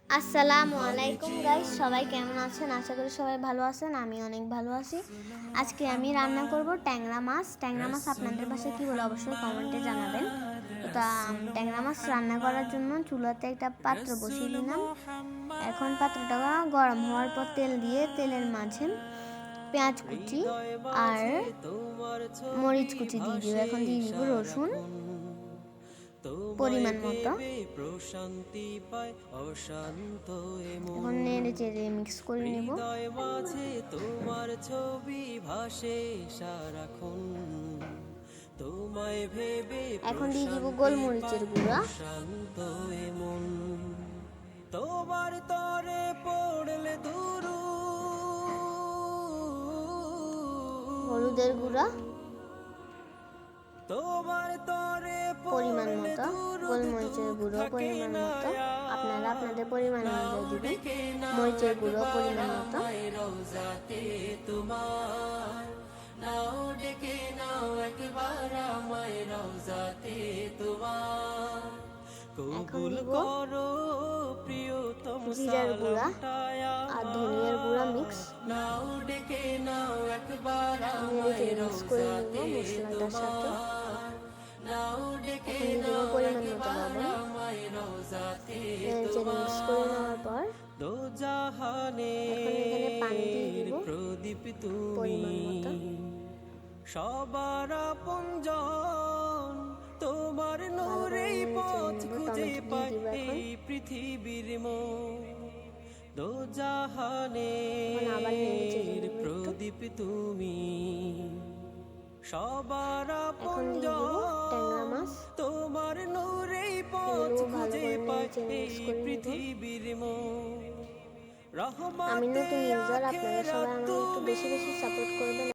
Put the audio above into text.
আসসালামু আলাইকুম গাইস, সবাই কেমন আছেন? আশা করি সবাই ভালো আছেন। আমি অনেক ভালো আছি। আজকে আমি রান্না করব ট্যাংরা মাছ। ট্যাংরা মাছ আপনাদের বাসায় কী বলে অবশ্যই কমেন্টে জানাবেন। তো ট্যাংরা মাছ রান্না করার জন্য চুলাতে একটা পাত্র বসিয়ে দিলাম। এখন পাত্রটা গরম হওয়ার পর তেল দিয়ে তেলের মাঝে পেঁয়াজ কুচি আর মরিচ কুচি দিয়ে দিব। এখন দিয়ে দিব রসুন পরিমাণ মতো। এখন নেড়ে চেড়ে মিক্স করে নেব। তোমার ছবি ভাসে সারাক্ষণ, তোমায় ভেবে এখন দিয়ে দিব গোলমরিচের গুঁড়া, শান্ত এমন তোমার তরে পড়লে দুরু, হলুদের গুঁড়া তোমার তরে পরিমাণ মতো, গোলমরিচের গুঁড়ো পরিমাণ মতো, আপনারা আপনাদের পরিমাণ অনুযায়ী দিবেন। মরিচের গুঁড়ো পরিমাণ মতো। এখন দিব জিরার গুঁড়া আর ধনিয়ার গুঁড়া মিক্স মিক্স করে নেব মশলাটার সাথে। এখন দিব পরিমাণ মতো লবণ। মিক্স করে নেওয়ার পর এখন এখানে পানি দিয়ে দিব পরিমাণ মতো। সবার আপনজন তোমার নূরেই পথ খুঁজে পাই এই পৃথিবীর মন, দো জাহানের প্রদীপ তুমি, সবার আপনজন তোমার নূরেই পথ খুঁজে পাই এই পৃথিবীর মন। আমি নতুন ইউজার, আপনারা সবাই আমাকে একটু বেশি বেশি সাপোর্ট করবেন।